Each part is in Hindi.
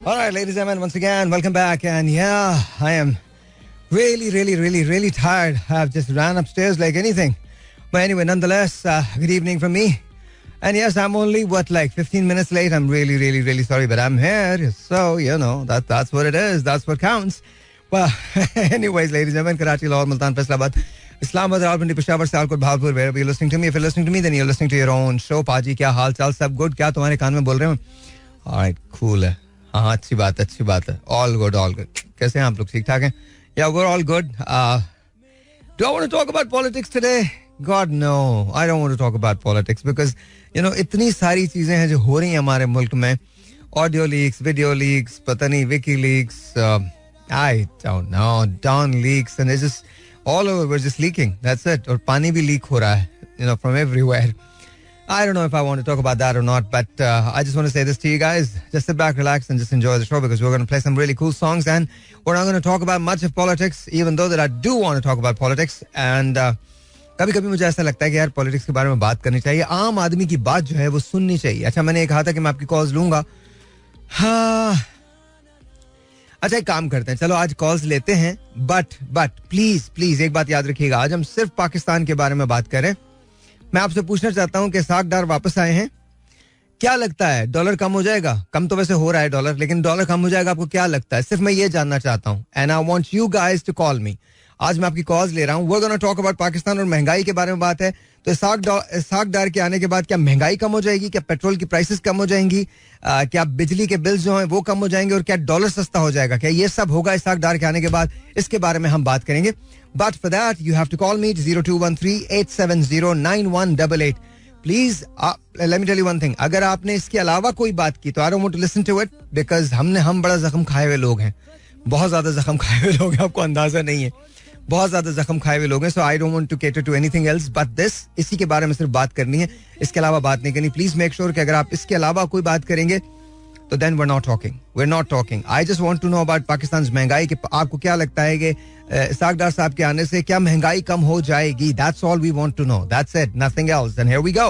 All right, ladies and gentlemen, once again, welcome back. And yeah, I am really tired. I've just ran upstairs like anything. But anyway, nonetheless, good evening from me. And yes, I'm only, 15 minutes late. I'm really sorry, but I'm here. So, that's what it is. That's what counts. Well, anyways, ladies and gentlemen, Karachi, Lahore, Multan, Faisalabad, Islamabad, Rawalpindi, Peshawar, Sialkot, Bhavalpur, wherever you're listening to me. If you're listening to me, then you're listening to your own show. Paji, kya haal chal, sab good? Kya तुम्हारे कान में बोल रहे हो? All right, cool है. हाँ, अच्छी बात है. All good. कैसे हैं आप लोग? ठीक ठाक हैं? Yeah, we're all good. Do I want to talk about politics today? God, no. I don't want to talk about politics because, इतनी सारी चीजें हैं जो हो रही हैं हमारे मुल्क में. Audio leaks, video leaks, पता नहीं, wiki leaks, I don't know, Dawn leaks, and it's just all over. We're just leaking. That's it. और पानी भी leak हो रहा है, from everywhere. I don't know if I want to talk about that or not, but I just want to say this to you guys. Just sit back, relax, and just enjoy the show because we're going to play some really cool songs, and we're not going to talk about much of politics, even though that I do want to talk about politics. And कभी-कभी मुझे ऐसा लगता है कि यार पॉलिटिक्स के बारे में बात करनी चाहिए. आम आदमी की बात जो है वो सुननी चाहिए. अच्छा, मैंने कहा था कि मैं आपकी कॉल्स लूंगा. हाँ, अच्छा, एक काम करते हैं. चलो आज कॉल्स लेते हैं, बट प्लीज एक बात याद रखिएगा. आज हम सिर्फ पाकिस्तान के बारे में बात करें. मैं आपसे पूछना चाहता हूं कि इसाक डार वापस आए हैं. क्या लगता है, डॉलर कम हो जाएगा? कम तो वैसे हो रहा है डॉलर, लेकिन डॉलर कम हो जाएगा, आपको क्या लगता है? सिर्फ मैं ये जानना चाहता हूं. And I want you guys to call me. आज मैं आपकी कॉल्स ले रहा हूं. We are gonna talk about Pakistan और महंगाई के बारे में बात है. तो इसाक डार के आने के बाद क्या महंगाई कम हो जाएगी? क्या पेट्रोल की प्राइसेस कम हो जाएंगी? क्या बिजली के बिल्स जो हैं वो कम हो जाएंगे? और क्या डॉलर सस्ता हो जाएगा? क्या ये सब होगा इसाक डार के आने के बाद? इसके बारे में हम बात करेंगे. But for that, you have to call me 0213-870-9188. Please, let me tell you one thing. अगर आपने इसके अलावा कोई बात की तो I don't want to listen to it because हम बड़ा जख्म खाए हुए लोग हैं. बहुत ज्यादा जख्म खाए हुए लोग हैं, आपको अंदाजा नहीं है. बहुत ज्यादा जख्म खाए हुए लोग हैं. So I don't want to cater to anything else but this. इसी के बारे में सिर्फ बात करनी है, इसके अलावा बात नहीं करनी. Please make sure कि अगर आप इसके अलावा कोई बात करेंगे तो then we're not talking. I just want to know about Pakistan's महंगाई कि आपको क्या लगता है कि इसाक डार साहब के आने से क्या महंगाई कम हो जाएगी? That's all we want to know. That's it. Nothing else. And here we go.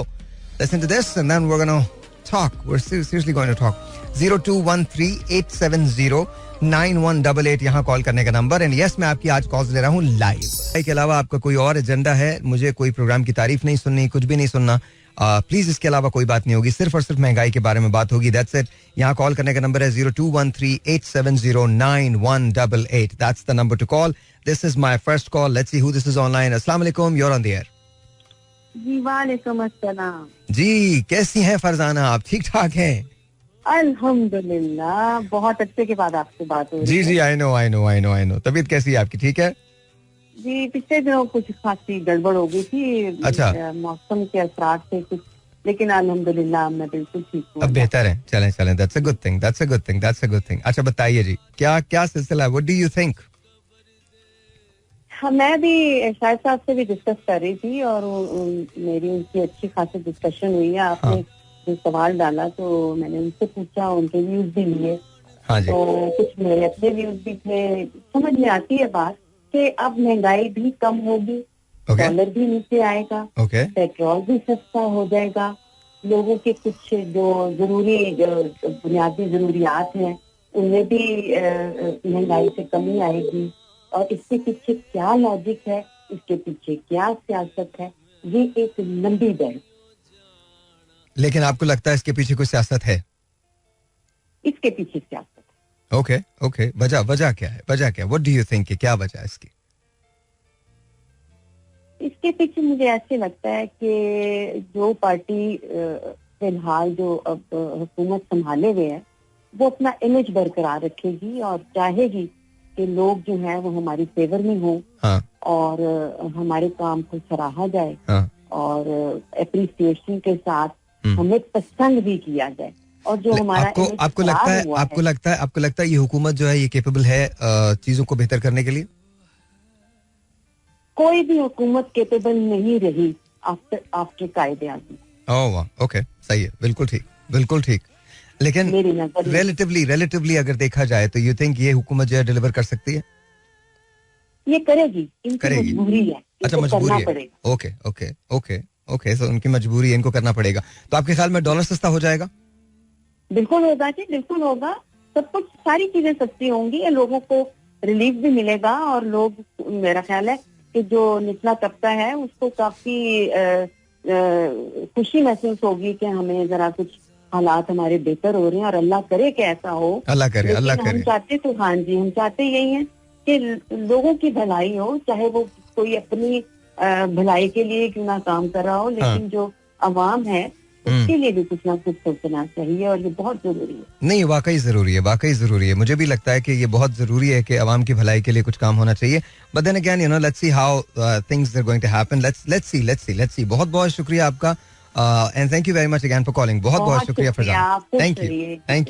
Listen to this and then we're going to talk. We're seriously going to talk. 0213-870-9188 यहाँ कॉल करने का नंबर. एंड यस, मैं आपकी आज कॉल्स ले रहा हूँ लाइव. इसके अलावा आपका कोई और एजेंडा है, मुझे कोई प्रोग्राम की तारीफ नहीं सुननी, कुछ भी नहीं सुनना, प्लीज इसके अलावा कोई बात नहीं होगी. सिर्फ और सिर्फ महंगाई के बारे में बात होगी. That's it. यहाँ कॉल करने का नंबर है 0213-870-9188. That's the number to call. This is my first call. Let's see who this is online. अस्सलाम वालेकुम, you are on the air. जी वालेकुम अस्सलाम. जी, कैसी हैं फरजाना? आप ठीक ठाक हैं? अल्हम्दुलिल्लाह, बहुत अच्छे के बाद आपसे बात हो रही है. जी, आई नो. तबीयत कैसी है आपकी? ठीक है जी. पिछले दिनों कुछ खासी गड़बड़ हो गई थी. अच्छा, मौसम के असरात से कुछ, लेकिन अल्हम्दुलिल्लाह मैं बिल्कुल ठीक हूँ. अब बेहतर है. चलें. That's a good thing. अच्छा, बताइए जी, क्या सिलसिला है? What do you think? हाँ, मैं भी शाहिद साहब से भी डिस्कस कर रही थी और मेरी उनकी अच्छी खासी डिस्कशन हुई है. आपने जो सवाल डाला तो मैंने उनसे पूछा, उनके व्यूज भी लिए. हाँ जी. तो कुछ मेरे अपने व्यूज भी थे. समझ में आती है बात कि अब महंगाई भी कम होगी, डॉलर भी नीचे आएगा, पेट्रोल भी सस्ता हो जाएगा, लोगों के कुछ जो बुनियादी जरूरियात हैं उनमें भी महंगाई से कमी आएगी. और इसके पीछे क्या लॉजिक है, इसके पीछे क्या सियासत है, ये एक लंबी बहस. लेकिन आपको लगता है इसके पीछे कोई सियासत है? इसके पीछे सियासत. ओके. वजह क्या है? व्हाट डू यू थिंक, क्या वजह है इसकी? इसके पीछे मुझे ऐसे लगता है कि जो पार्टी फिलहाल जो अब हुकूमत संभाले हुए है वो अपना इमेज बरकरार रखेगी और चाहेगी कि लोग जो हैं वो हमारी फेवर में हों. हाँ. और हमारे काम को सराहा जाए. हाँ. और अप्रिसिएशन के साथ हमें पसंद भी किया जाए. और जो हमारा आपको लगता है ये हुकूमत जो है ये केपेबल है चीजों को बेहतर करने के लिए? कोई भी हुकूमत केपेबल नहीं रही आफ्टर कायदे आज़म. ओह वाह, ओके, सही है, बिल्कुल ठीक. लेकिन रिलेटिवली अगर देखा जाए तो यू थिंक ये हुकूमत जो है डिलीवर कर सकती है? ये करेगी. इनकी मजबूरी है. अच्छा, मजबूरी है. ओके, तो उनकी मजबूरी है, इनको करना पड़ेगा. तो आपके ख्याल में डॉलर सस्ता हो जाएगा? बिल्कुल होगा जी, बिल्कुल होगा. सब कुछ, सारी चीजें सस्ती होंगी, या लोगों को रिलीफ भी मिलेगा, और लोग, मेरा ख्याल है कि जो निचला तबका है उसको काफी खुशी महसूस होगी कि हमें जरा कुछ हालात हमारे बेहतर हो रहे हैं, और अल्लाह करे कि ऐसा हो, अल्लाह करे, अल्लाह करे। हम चाहते तो, हाँ जी, हम चाहते यही हैं कि लोगों की भलाई हो, चाहे वो कोई अपनी भलाई के लिए क्यों ना काम कर रहा हो, लेकिन जो अवाम है उसके लिए भी कुछ ना कुछ सोचना चाहिए, और ये बहुत जरूरी है। नहीं, वाकई जरूरी है, वाकई जरूरी है। मुझे भी लगता है कि ये बहुत जरूरी है कि अवाम की भलाई के लिए कुछ काम होना चाहिए। But then again, you know, let's see how things are going to happen. Let's see. बहुत बहुत शुक्रिया आपका, and thank you very much again for calling. बहुत बहुत शुक्रिया फरजाना, थैंक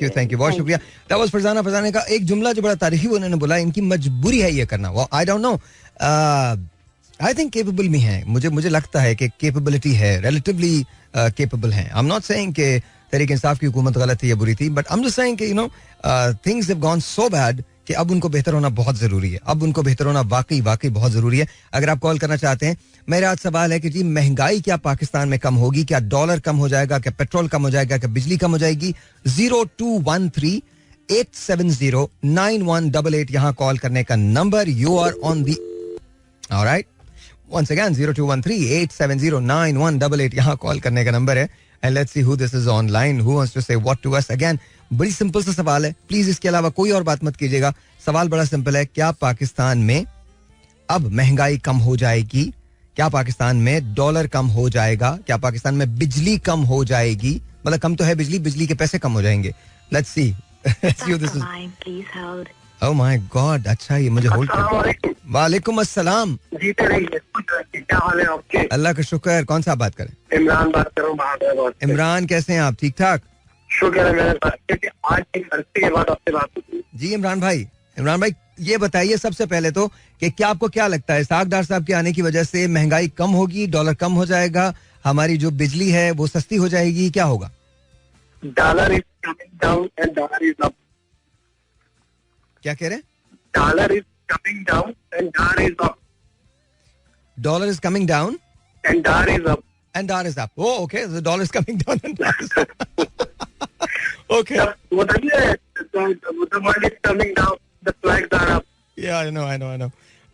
यू बहुत शुक्रिया। दैट वाज फरजाना का एक जुमला जो बड़ा तारीखी उन्होंने बोला, इनकी मजबूरी है ये करना। वो I don't know, I think capable भी हैं, मुझे लगता है कि केपेबिलिटी है, रिलेटिवली केपेबल हैं। आई एम नॉट सेइंग कि तहरीक इंसाफ की हुकूमत गलत थी या बुरी थी, but I am just saying कि you know things have gone so bad कि अब उनको बेहतर होना बहुत जरूरी है। अब उनको बेहतर होना वाकई बहुत जरूरी है। अगर आप कॉल करना चाहते हैं, मेरा आज सवाल है कि जी महंगाई क्या पाकिस्तान में कम होगी? क्या डॉलर कम हो जाएगा? क्या पेट्रोल कम हो जाएगा? क्या बिजली कम हो जाएगी? 0213-870-9188 यहाँ कॉल करने का नंबर। You are on the, alright, once again 0213-870-9188 यहाँ कॉल करने का नंबर है। And let's see who this is online, who wants to say what to us. Again, बड़ी सिंपल सा सवाल है, प्लीज इसके अलावा कोई और बात मत कीजिएगा। सवाल बड़ा सिंपल है, क्या पाकिस्तान में अब महंगाई कम हो जाएगी? क्या पाकिस्तान में डॉलर कम हो जाएगा? क्या पाकिस्तान में बिजली कम हो जाएगी? मतलब कम तो है बिजली के पैसे कम हो जाएंगे। Let's see. Let's see who this is. Oh my God, अच्छा ये मुझे होल्ड कर। वालेकुम अस्सलाम। जीते रहिए, क्या हाल है आपके? अल्लाह का शुक्र। कौन सा आप बात करें? इमरान बात कर रहा हूँ। इमरान कैसे हैं आप? ठीक ठाक, शुक्र है मेरे पास, क्योंकि आज एक अरसे के बाद आपसे बात हुई। जी इमरान भाई ये बताइए सबसे पहले तो कि क्या आपको क्या लगता है, साग डार साहब के आने की वजह से महंगाई कम होगी, डॉलर कम हो जाएगा, हमारी जो बिजली है वो सस्ती हो जाएगी, क्या होगा? Dollar is coming down and dollar is up. क्या कह रहे हैं? Dollar is coming down and dollar is up. Dollar is coming down and dollar is up. And dollar is up. Oh okay, so dollar is coming down and dollar is up. Okay, वो देखिए, the world is coming down, the flags are up. Yeah, I know what you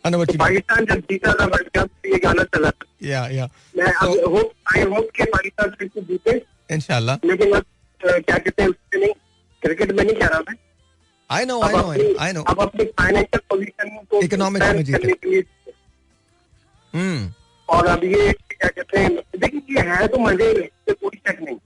mean. Pakistan जब जीता था वर्ल्ड कप, ये गाना चला था। Yeah. मैं आई होप कि पाकिस्तान फिर से जीते इंशाल्लाह। लेकिन अब क्या कहते हैं, उससे नहीं, क्रिकेट में नहीं कह रहा मैं। I know. अब अपनी फाइनेंशियल पोजीशन को इकोनॉमिक्स में जीते। और अब ये क्या कहते हैं, देखिए ये है तो मजे में, कोई शक नहीं,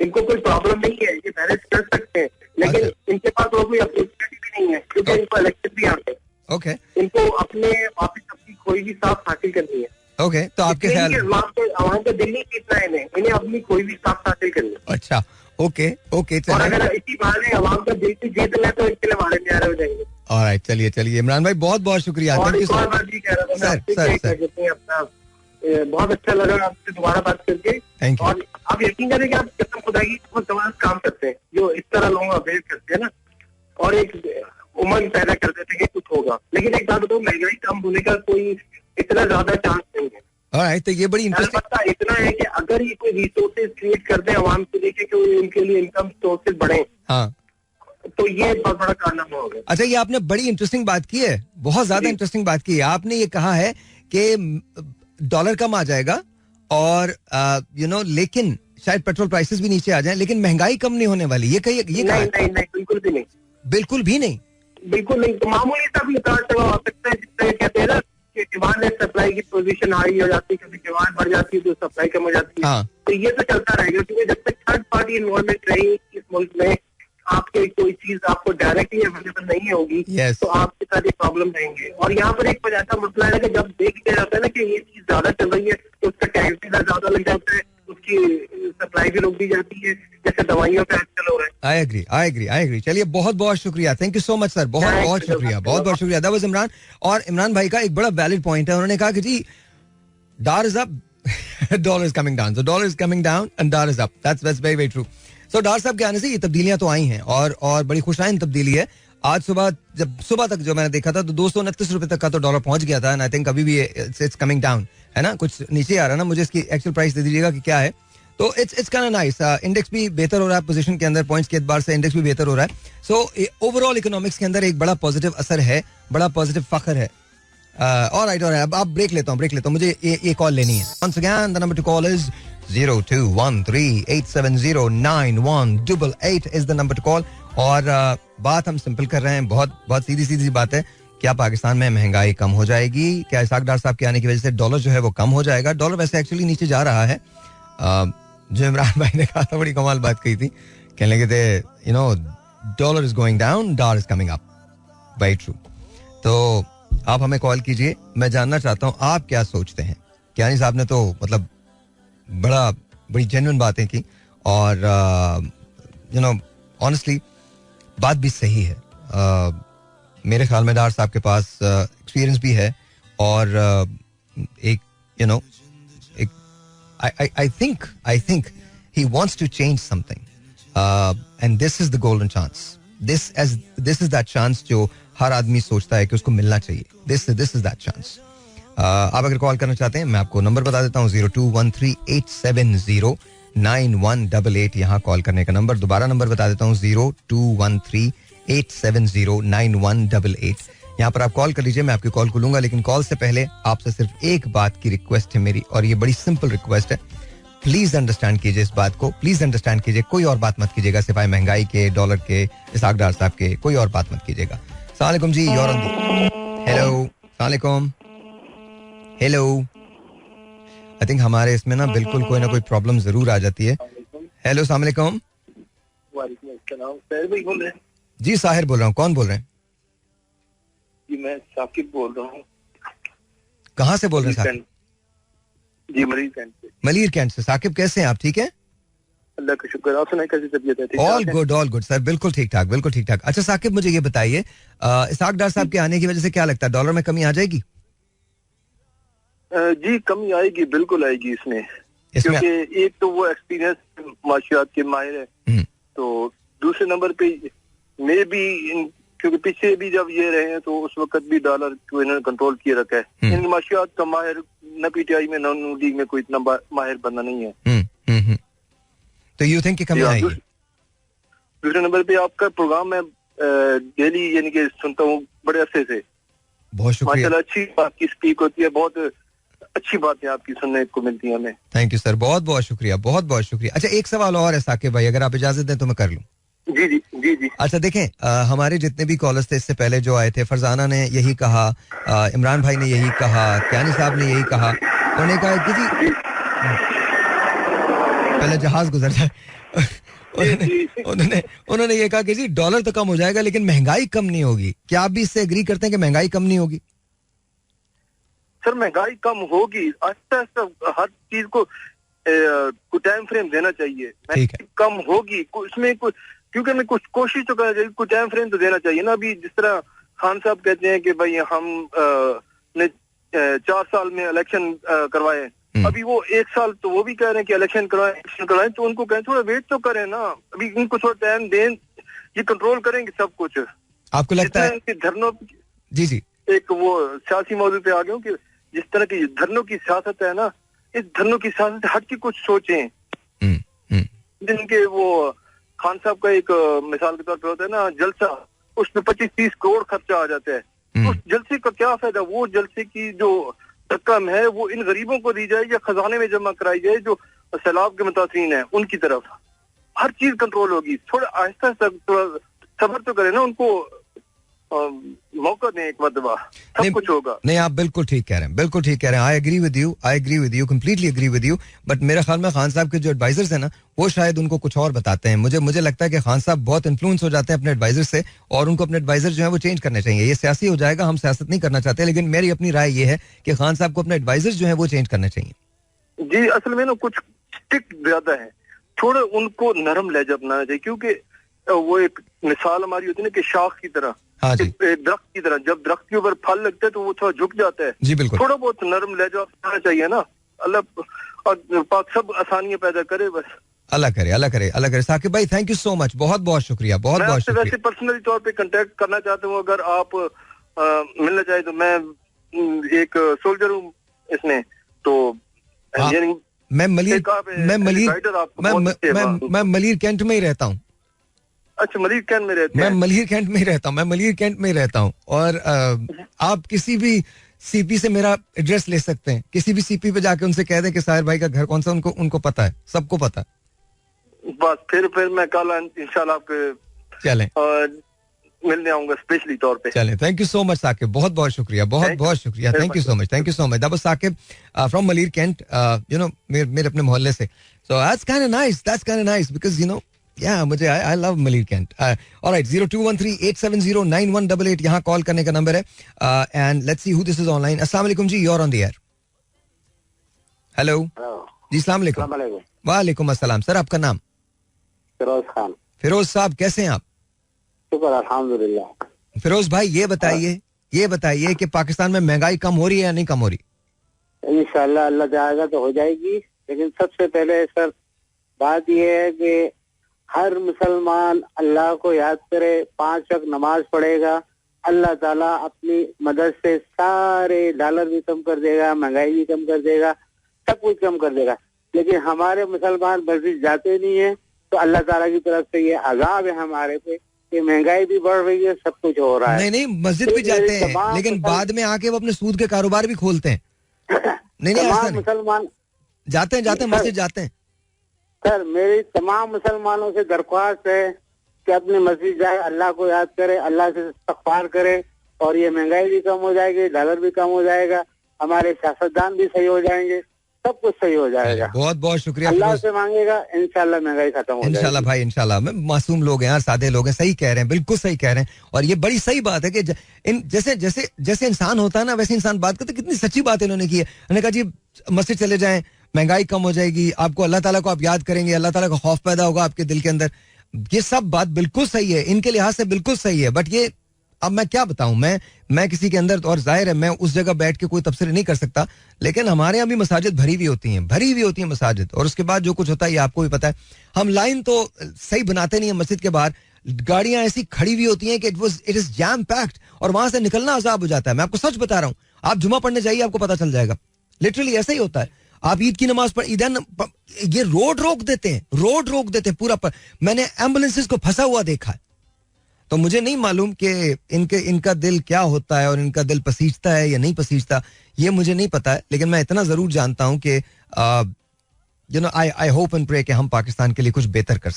इनको कोई प्रॉब्लम नहीं है, ये मैनेज कर सकते हैं, लेकिन इनके पास और कोई अपॉर्चुनिटी भी नहीं है, क्योंकि इनको इलेक्शन भी आते हैं। ओके, इनको अपने वापस अपनी कोई भी साथ हासिल करनी है। ओके, तो आपके ख्याल वहाँ पे दिल्ली जीतना है, इन्हें अपनी कोई भी साथ हासिल करनी है। अच्छा, ओके, और अगर इसी बहाने अवाम का दिल से जीत ले तो इसके लिए हमारे न्यारे हो जाएंगे। ऑलराइट, चलिए इमरान भाई बहुत बहुत शुक्रिया। Thank you sir. अपना बहुत अच्छा लगा आपसे दोबारा बात करके। Thank you. और आप यकीन करें कि आप कसम खुदा की बहुत जबरदस्त काम करते हैं, जो इस तरह लोगों का अवेयर करते हैं ना, और एक उमंग पैदा कर देते हैं कि कुछ होगा। लेकिन एक बात बताओ, महंगाई कम होने का कोई इतना ज्यादा चांस नहीं है। ऑलराइट, तो ये बड़ी इंटरेस्टिंग इतना है कि अगर ये कोई रिसोर्सेज क्रिएट कर दे आवाम के लिए कि उनके लिए इनकम सोर्सेज बढ़े, हाँ, तो ये बहुत बड़ा कारनामा होगा। अच्छा, ये आपने बड़ी इंटरेस्टिंग बात की है, बहुत ज्यादा इंटरेस्टिंग बात की है। आपने ये कहा है कि डॉलर कम आ जाएगा और लेकिन शायद पेट्रोल प्राइसेस भी नीचे आ जाएं, लेकिन महंगाई कम नहीं होने वाली। ये कही नहीं, बिल्कुल भी नहीं, बिल्कुल नहीं। तो मामूली सा भी उतार चढ़ाव आ सकता है, जिससे कहते हैं ना कि डिमांड एंड सप्लाई की पोजीशन हाई हो जाती है, कभी डिमांड बढ़ जाती है तो सप्लाई कम हो जाती है। तो ये तो चलता रहेगा, क्योंकि जब तक थर्ड पार्टी इन्वॉल्वमेंट रहेगी इस मुल्क में, आपके कोई चीज आपको डायरेक्टली अवेलेबल नहीं होगी, तो आपके साथ ये प्रॉब्लम रहेंगे। और यहाँ पर एक ऐसा मसला है कि जब देख लिया जाता है ना कि ये चीज ज्यादा चल रही है, तो उसका टैक्स भी ज्यादा लग जाता है, उसकी सप्लाई भी रोक दी जाती है, जैसे दवाइयों पे आजकल हो रहा है। I agree. चलिए बहुत बहुत शुक्रिया, thank you so much sir, बहुत शुक्रिया। That was Imran. और इमरान भाई का एक बड़ा वैलिड पॉइंट है, उन्होंने कहा कि जी dollar is up, dollar is coming down, so dollar is coming down and dollar is up. That's very very true. So dollar साहब के आने से ये तब्दीलियां तो आई हैं, और बड़ी खुशआइंद तब्दीली है। आज सुबह तक जो मैंने देखा था तो 229 रुपए तक का तो डॉलर पहुंच गया था, एंड आई थिंक अभी भी इट्स कमिंग डाउन, है ना, कुछ नीचे आ रहा है ना। मुझे इसकी एक्चुअल प्राइस दे दीजिएगा कि क्या है। तो it's kind of nice. Index भी बेहतर हो रहा है पोजीशन के अंदर, पॉइंट्स के एतबार से इंडेक्स भी बेहतर हो रहा है. सो ओवरऑल इकोनॉमिक्स के अंदर एक बड़ा पॉजिटिव असर है, बड़ा पॉजिटिव फखर है. और अब आप ब्रेक लेता हूँ, मुझे ये कॉल लेनी है. Once again, the number to call is 0213870918 is the number to call. और बात हम सिंपल कर रहे हैं, बहुत बहुत सीधी बात है. क्या पाकिस्तान में महंगाई कम हो जाएगी? क्या इसाक डार साहब के आने की वजह से डॉलर जो है वो कम हो जाएगा? डॉलर वैसे एक्चुअली नीचे जा रहा है. जो इमरान भाई ने कहा था, बड़ी कमाल बात कही थी. कहने लगे थे, you know, dollar is going down, dollar is coming up. Very true. तो आप हमें कॉल कीजिए, मैं जानना चाहता हूं आप क्या सोचते हैं. कियानी साहब ने तो मतलब बड़ी जेन्युइन बातें की, और यू नो ऑनेस्टली बात भी सही है. मेरे ख्याल में डार साहब के पास एक्सपीरियंस भी है, और एक यू नो एक I think he wants to change something, and this is the golden chance. This is that chance जो हर आदमी सोचता है कि उसको मिलना चाहिए. This is that chance. आप अगर कॉल करना चाहते हैं, मैं आपको नंबर बता देता हूँ, 0213870918. यहाँ कॉल करने का नंबर. दोबारा नंबर बता देता हूँ, 0213870918. यहाँ पर आप कॉल कर लीजिए, मैं आपकी कॉल को लूंगा. लेकिन कॉल से पहले आपसे सिर्फ एक बात की रिक्वेस्ट है मेरी, और ये बड़ी सिंपल रिक्वेस्ट है. प्लीज अंडरस्टैंड कीजिए इस बात को, प्लीज अंडरस्टैंड कीजिए. कोई और बात मत कीजिएगा सिवाय महंगाई के, डॉलर के, इसाक डार साहब के. कोई और बात मत कीजिएगा. अस्सलाम वालेकुम जी. हेलो, अस्सलाम वालेकुम. हेलो. आई थिंक हमारे इसमें ना बिल्कुल कोई ना कोई प्रॉब्लम जरूर आ जाती है. हेलो, अस्सलाम वालेकुम. जी साहिर बोल रहा हूँ. कौन बोल रहे हैं? जी मैं साकिब बोल रहा हूँ. कहाँ से बोल रहे हैं साकिब? जी मलीर कैंट से. मलीर कैंट से. साकिब कैसे हैं आप? ठीक है, अल्लाह का शुक्र. आप सुनाइए, कैसी तबीयत है? All good sir. बिल्कुल ठीक ठाक. अच्छा साकिब, मुझे ये बताइए, इसाक डार साहब के आने की वजह से क्या लगता है, डॉलर में कमी आ जाएगी? जी कमी आएगी, बिल्कुल आएगी इसमें. क्योंकि एक तो वो एक्सपीरियंस माशियात के माहिर है, तो दूसरे नंबर पे मे भी, क्योंकि पीछे भी जब ये रहे हैं तो उस वक्त भी डॉलर को इन्होंने कंट्रोल किए रखा है. इन माशियात का माहिर न पीटीआई में न नून लीग में कोई इतना माहिर बंदा नहीं है. तो यू थिंक कमी आएगी? दूसरे नंबर पे आपका प्रोग्राम मैं डेली यानी कि सुनता हूँ बड़े अरसे से. बहुत शुक्रिया. माशाल्लाह अच्छी आपकी स्पीक होती है, बहुत अच्छी बातें आपकी सुनने को मिलती है हमें. थैंक यू सर, बहुत बहुत शुक्रिया, बहुत बहुत शुक्रिया. अच्छा एक सवाल और है साकिब भाई, अगर आप इजाजत दें तो मैं कर लूं. जी. अच्छा देखें, हमारे जितने भी कॉलर्स थे इससे पहले जो आए थे, फरजाना ने यही कहा, इमरान भाई ने यही कहा, कियानी साहब ने यही कहा. उन्होंने कहा कि जी पहले जहाज गुजर जाए. उन्होंने ये कहा कि जी डॉलर तो कम हो जाएगा लेकिन महंगाई कम नहीं होगी. क्या आप भी इससे एग्री करते हैं कि महंगाई कम नहीं होगी? सर महंगाई कम होगी, आहिस्ता आहिस्ता हर चीज को टाइम फ्रेम देना चाहिए. कम होगी उसमें कुछ, क्योंकि हमें कुछ कोशिश तो करना चाहिए, कुछ टाइम फ्रेम तो देना चाहिए ना. अभी जिस तरह खान साहब कहते हैं कि भाई हम ने 4 साल में इलेक्शन करवाए, अभी वो 1 साल तो वो भी कह रहे हैं कि इलेक्शन करवाएं, तो उनको कहें थोड़ा वेट तो करें ना. अभी इनको थोड़ा टाइम दें, ये कंट्रोल करेंगे सब कुछ. आपको लगता है कि धरनों जी एक वो सियासी मौजूद पे आ गए कि जिस तरह की धरनों की सियासत है ना, इस धरनों की सियासत हट के कुछ सोचें. जिनके वो खान साहब का एक मिसाल के तौर पे होता है ना जलसा, उसमें 25-30 करोड़ खर्चा आ जाता है. उस जलसे का क्या फायदा? वो जलसे की जो रकम है वो इन गरीबों को दी जाए या खजाने में जमा कराई जाए जो सैलाब के मुतासिरीन है उनकी तरफ. हर चीज कंट्रोल होगी. थोड़ा आहिस्ता थोड़ा सब्र तो करें ना, उनको मौका दें, एक मरतबा सब कुछ होगा. नहीं आप बिल्कुल ठीक कह रहे हैं. I agree with you, completely agree with you. But मेरा ख्याल में खान साहब के जो एडवाइजर्स हैं ना, वो शायद उनको कुछ और बताते हैं. मुझे लगता है कि खान साहब बहुत इन्फ्लुएंस हो जाते हैं अपने एडवाइजर से, और उनको अपने एडवाइजर जो है वो चेंज करने चाहिए. ये सियासी हो जाएगा, हम सियासत नहीं करना चाहते, लेकिन मेरी अपनी राय ये है कि खान साहब को अपने एडवाइजर जो है वो चेंज करने चाहिए. जी असल में ना कुछ स्ट्रिक्ट ज्यादा है, थोड़ा उनको नरम लहजा अपनाना चाहिए. क्योंकि वो एक मिसाल हमारी होती है ना कि शाख की तरह, दरख्त की तरह, जब दरख्त के ऊपर फल लगता है तो वो थोड़ा झुक जाता है. जी बिल्कुल. थोड़ा बहुत नरम लहजा अपनाना चाहिए ना. अल्लाह पाक सब आसानियां पैदा करे बस. अल्लाह करे. साकिब भाई थैंक यू सो मच, बहुत बहुत शुक्रिया. वैसे पर्सनली तौर पे कांटेक्ट करना चाहता हूँ, अगर आप मिलना चाहे तो. मैं एक सोल्जर हूँ इसमें, तो मैं मलीर कैंट में ही रहता हूँ. अच्छा, मलीर कैंट में रहते हैं? मैं मलीर कैंट में ही रहता हूँ. और आप किसी भी सीपी से मेरा एड्रेस ले सकते हैं. किसी भी सीपी पे जाके उनसे कह दें कि साहिर भाई का घर कौन सा, उनको पता है, सबको पता है. बस फिर मैं कल इंशाल्लाह आपके चलें मिलने आऊंगा स्पेशली तौर पे. चलें. Thank you so much Saqib, बहुत बहुत शुक्रिया, बहुत शुक्रिया. Thank you so much. That was Saqib from Malir cantt, you know, मेरे अपने मोहल्ले से. So that's kind of nice because you know, या मुझे I love Malir cantt. Alright, 0213-870-9188 यहाँ कॉल करने का नंबर है. And let's see who this is online. अस्सलाम वालेकुम जी, you are on the air. Hello जी, अस्सलाम वालेकुम. वालेकुम अस्सलाम. सर आपका नाम? फिरोज खान. फिरोज साहब, कैसे हैं आप? शुक्र अल्हम्दुलिल्लाह. फिरोज भाई ये बताइए कि पाकिस्तान में महंगाई कम हो रही है या नहीं कम हो रही? इंशाल्लाह अल्लाह चाहेगा तो हो जाएगी. लेकिन सबसे पहले सर बात यह है कि हर मुसलमान अल्लाह को याद करे, 5 वक्त नमाज पढ़ेगा, अल्लाह ताला अपनी मदद से सारे डॉलर भी कम कर देगा, महंगाई भी कम कर देगा, सब कुछ कम कर देगा. लेकिन हमारे मुसलमान मस्जिद जाते नहीं है, तो अल्लाह ताला की तरफ से ये अज़ाब है हमारे पे कि महंगाई भी बढ़ रही है, सब कुछ हो रहा है. नहीं मस्जिद भी जाते हैं, लेकिन बाद में आके वो अपने सूद के कारोबार भी खोलते हैं. नहीं ऐसा नहीं. मुसलमान जाते हैं मस्जिद जाते हैं. सर मेरी तमाम मुसलमानों से दरख्वास्त है कि अपनी मस्जिद जाए, अल्लाह को याद करे, अल्लाह से इस्तग़फ़ार करे, और ये महंगाई भी कम हो जाएगी, डॉलर भी कम हो जाएगा, हमारे सियासतदान भी सही हो जाएंगे, सब कुछ सही हो जाएगा. बहुत बहुत शुक्रिया. अल्लाह से मांगेगा, इंशाल्लाह महंगाई खत्म हो जाएगी. इंशाल्लाह भाई, इंशाल्लाह. मासूम लोग हैं यार, सादे लोग हैं. सही कह रहे हैं, बिल्कुल सही कह रहे हैं. और ये बड़ी सही बात है कि जैसे इंसान होता है ना, वैसे इंसान बात करते. कितनी सच्ची बात इन्होंने की है. उन्होंने कहा जी मस्जिद चले जाएं, महंगाई कम हो जाएगी, आपको अल्लाह ताला को आप याद करेंगे, अल्लाह ताला का खौफ पैदा होगा आपके दिल के अंदर. ये सब बात बिल्कुल सही है, इनके लिहाज से बिल्कुल सही है. बट ये अब मैं क्या बताऊं, मैं किसी के अंदर, और जाहिर है मैं उस जगह बैठ के कोई तफसीर नहीं कर सकता, लेकिन हमारे यहाँ भी मसाजिद भरी हुई होती हैं मसाजिद. और उसके बाद जो कुछ होता है ये आपको भी पता है. हम लाइन तो सही बनाते नहीं है मस्जिद के बाहर, गाड़ियां ऐसी खड़ी हुई होती हैं कि इट इज जैम पैक्ड, और वहां से निकलना अजाब हो जाता है. मैं आपको सच बता रहा हूँ, आप जुमा पढ़ने जाइए, आपको पता चल जाएगा. लिटरली ऐसा ही होता है. आप ईद की नमाज पढ़, ये रोड रोक देते हैं पूरा पर. मैंने एम्बुलेंसेस को फंसा हुआ देखा है. तो मुझे नहीं मालूम कि इनका दिल क्या होता है, और इनका दिल पसीजता है या नहीं पसीजता, ये मुझे नहीं पता है. लेकिन मैं इतना जरूर जानता हूं कि you know, I hope and pray कि हम पाकिस्तान के लिए कुछ बेहतर कर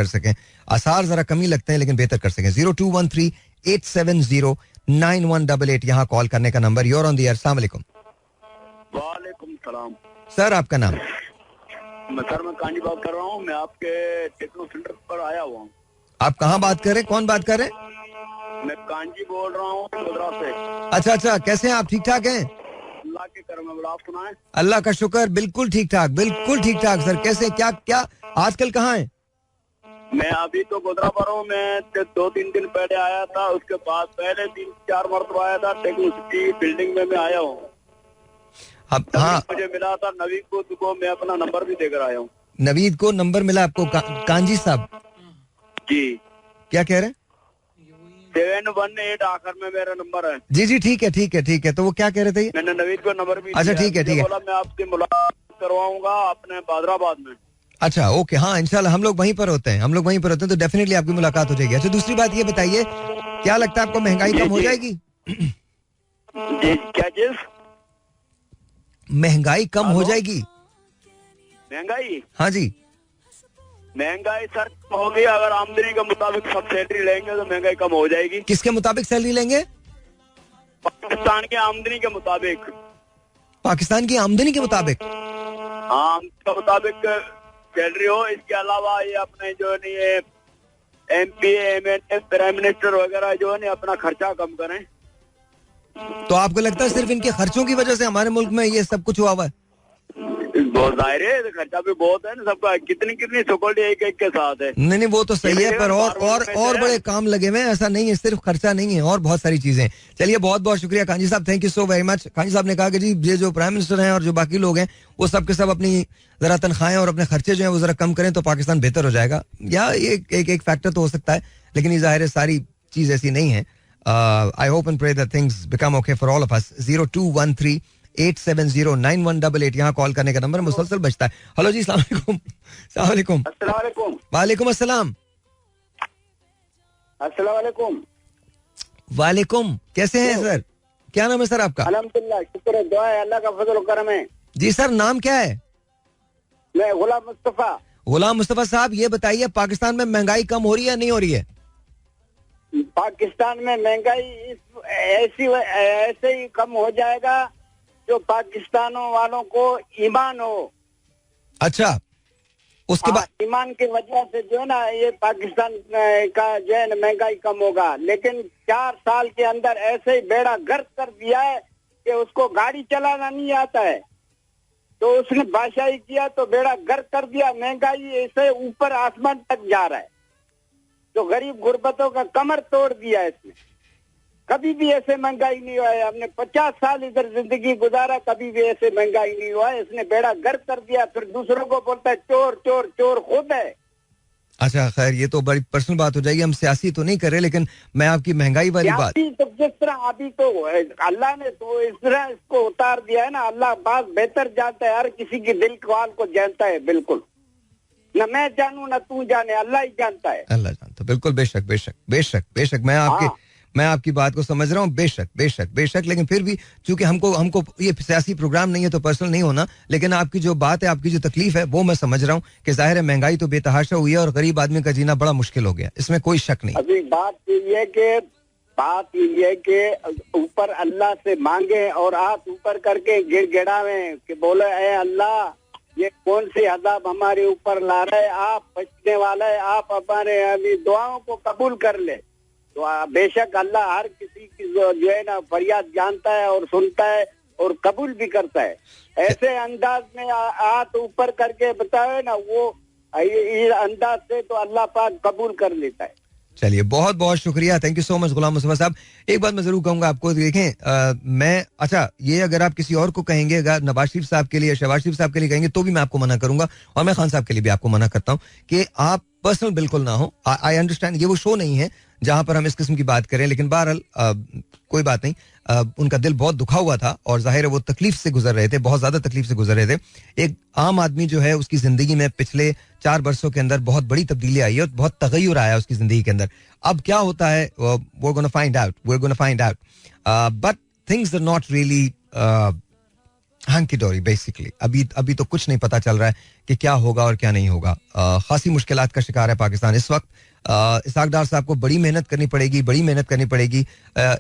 सकें. आसार जरा कमी लगते हैं, लेकिन बेहतर कर सकें. 0213-870-9188 यहाँ कॉल करने का number. You're on the air. अस्सलाम वालेकुम. वालेकुम सलाम. सर आपका नाम? सर मैं कांजी बात कर रहा हूँ, मैं आपके टेक्नो सेंटर पर आया हुआ हूँ. आप कहाँ बात कर रहे हैं, कौन बात कर रहे हैं? मैं कांजी बोल रहा हूँ गोधरा से. अच्छा, कैसे हैं आप? ठीक ठाक हैं? अल्लाह के करम है. आप सुनाएं? अल्लाह का शुक्र, बिल्कुल ठीक ठाक सर. कैसे, क्या आजकल कहाँ हैं? मैं अभी तो गोधरा पर हूँ. मैं 2-3 दिन पहले आया था, उसके बाद पहले 3-4 मरतबा आया था. टेक्नो सिटी बिल्डिंग में मैं आया हूँ. अब हाँ, मुझे मिला था नवीद को मैं अपना नंबर भी देकर आया हूँ. नवीद को नंबर मिला आपको? कांजी साहब जी. क्या कह रहे हैं? 718 आखिर में मेरा नंबर है. जी ठीक है. तो वो क्या कह रहे थे? मैंने नवीद को नंबर भी. अच्छा ठीक है. बोला मैं आपसे मुलाकात करवाऊंगा अपने बादराबाद में. अच्छा ओके, हाँ इंशाल्लाह हम लोग वहीं पर होते हैं, तो डेफिनेटली आपकी मुलाकात हो जाएगी. अच्छा दूसरी बात ये बताइए, क्या लगता है आपको महंगाई कम हो जाएगी? जी क्या चीज? महंगाई कम हो जाएगी? महंगाई? हाँ जी. महंगाई सर होगी अगर आमदनी के मुताबिक सब सैलरी लेंगे तो महंगाई कम हो जाएगी. किसके मुताबिक सैलरी लेंगे? पाकिस्तान की आमदनी के मुताबिक. पाकिस्तान की आमदनी के मुताबिक? हाँ के मुताबिक सैलरी हो. इसके अलावा ये अपने जो नहीं है MP MNA प्राइम मिनिस्टर वगैरह जो है अपना खर्चा कम करें. तो आपको लगता है सिर्फ इनके खर्चों की वजह से हमारे मुल्क में ये सब कुछ हुआ है? बहुत जाहिर है, खर्चा भी बहुत है ना सबका. कितनी सिक्योरिटी एक के साथ है. नहीं वो तो सही है, पर और बड़े काम लगे हुए हैं. ऐसा नहीं है, सिर्फ खर्चा नहीं है, और बहुत सारी चीजें. चलिए बहुत बहुत शुक्रिया कांजी साहब, thank you so very much. Kanji साहब ने कहा कि जी ये जो प्राइम मिनिस्टर हैं और जो बाकी लोग हैं वो सब के सब अपनी जरा तनख्वाहें और अपने खर्चे जो हैं वो जरा कम करें तो पाकिस्तान बेहतर हो जाएगा. या एक फैक्टर तो हो सकता है, लेकिन ये जाहिर है सारी चीज ऐसी नहीं है. I hope and pray that things become okay for all of us. 0213 02138709188 यहाँ कॉल करने का नंबर मुसलसल बजता है. हेलो जी, अस्सलाम वालेकुम. अस्सलाम वालेकुम. अस्सलाम वालेकुम. वालेकुम अस्सलाम. अस्सलाम वालेकुम. वालेकुम. कैसे हैं सर? क्या नाम है सर आपका? अल्हम्दुलिल्लाह, शुक्र है, दुआ है, अल्लाह का फजल और करम है. जी सर, नाम क्या है? मैं गुलाम मुस्तफा. गुलाम मुस्तफा साहब, ये बताइए पाकिस्तान में महंगाई कम हो रही है नहीं हो रही है? पाकिस्तान में महंगाई ऐसे ही कम हो जाएगा जो पाकिस्तानों वालों को ईमान हो. अच्छा, उसके बाद ईमान की वजह से जो है ना ये पाकिस्तान का जो है ना महंगाई कम होगा. लेकिन 4 साल के अंदर ऐसे ही बेड़ा गर्क कर दिया है कि उसको गाड़ी चलाना नहीं आता है, तो उसने बादशाही किया तो बेड़ा गर्क कर दिया. महंगाई ऐसे ऊपर आसमान तक जा रहा है, तो गरीब गुर्बतों का कमर तोड़ दिया है इसने. कभी भी ऐसे महंगाई नहीं हुआ है. हमने 50 साल इधर जिंदगी गुजारा, कभी भी ऐसे महंगाई नहीं हुआ है. इसने बेड़ा गर्क कर दिया. फिर दूसरों को बोलता है चोर चोर चोर, खुद है. अच्छा खैर, ये तो बड़ी पर्सनल बात हो जाएगी, हम सियासी तो नहीं कर रहे, लेकिन मैं आपकी महंगाई वाली बात तो जिस तरह अभी तो अल्लाह ने तो इस तरह इसको उतार दिया है ना. अल्लाह बात बेहतर जानता है, हर किसी की दिल ख्वाल को जानता है. बिल्कुल न मैं जानू न तू जाने, अल्लाह ही जानता है. अल्लाह जानता है, बिल्कुल. बेशक बेशक बेशक बेशक मैं आपकी बात को समझ रहा हूँ. बेशक बेशक बेशक. लेकिन फिर भी चूंकि हमको ये सियासी प्रोग्राम नहीं है तो पर्सनल नहीं होना, लेकिन आपकी जो बात है, आपकी जो तकलीफ है, वो मैं समझ रहा हूँ कि जाहिर है महंगाई तो बेतहाशा हुई है और गरीब आदमी का जीना बड़ा मुश्किल हो गया, इसमें कोई शक नहीं. अभी बात ये कि ऊपर अल्लाह से मांगे और हाथ ऊपर करके गिड़गिड़ावे कि बोले ए अल्लाह, ये कौन सी अज़ाब हमारे ऊपर ला रहे, आप बचने वाला है, आप हमारे अभी दुआओं को कबूल कर ले. तो बेशक अल्लाह हर किसी की जो है ना फरियाद जानता है और सुनता है और कबूल भी करता है. ऐसे अंदाज में हाथ ऊपर करके बताए ना, वो इस अंदाज से तो अल्लाह पाक कबूल कर लेता है. चलिए, बहुत बहुत शुक्रिया, thank you so much Ghulam Mustafa साहब. एक बात मैं जरूर कहूंगा आपको, देखें मैं, अच्छा ये अगर आप किसी और को कहेंगे, अगर नवाज शरीफ साहब के लिए, शहबाज शरीफ साहब के लिए कहेंगे तो भी मैं आपको मना करूंगा, और मैं खान साहब के लिए भी आपको मना करता हूं कि आप पर्सनल बिल्कुल ना हो. आई अंडरस्टैंड ये वो शो नहीं है जहां पर हम इस किस्म की बात करें, लेकिन बहरहाल कोई बात नहीं. उनका दिल बहुत दुखा हुआ था और जाहिर है वो तकलीफ से गुजर रहे थे, बहुत ज्यादा तकलीफ से गुजर रहे थे. एक आम आदमी जो है उसकी जिंदगी में पिछले 4 बरसों के अंदर बहुत बड़ी तब्दीली आई है और बहुत तगय्युर आया है उसकी जिंदगी के अंदर. अब क्या होता है we're going to find out. But things are not really hanky dory basically. अभी तो कुछ नहीं पता चल रहा है कि क्या होगा और क्या नहीं होगा. खासी मुश्किलात का शिकार है पाकिस्तान इस वक्त. इसहाक डार साहब को बड़ी मेहनत करनी पड़ेगी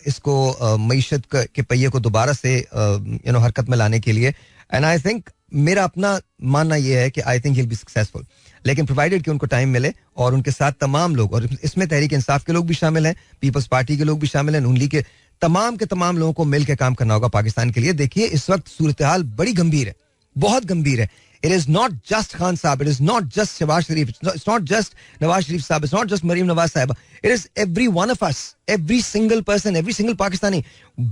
इसको मईशत के पहिए को दोबारा से हरकत में लाने के लिए. एंड आई थिंक, मेरा अपना मानना यह है कि I think he will be successful, लेकिन प्रोवाइडेड कि उनको टाइम मिले और उनके साथ तमाम लोग, और इसमें तहरीक इंसाफ के लोग भी शामिल हैं, पीपल्स पार्टी के लोग भी शामिल हैं, नून लीग के तमाम लोगों को मिलकर काम करना होगा पाकिस्तान के लिए. देखिए इस वक्त सूरत हाल बड़ी गंभीर है, बहुत गंभीर है. It is not just Khan Saab, it is not just Shehbaz Sharif, it's not just Nawaz Sharif Saab, it's not just Maryam Nawaz Sahiba. It is every one of us, every single person, every single Pakistani,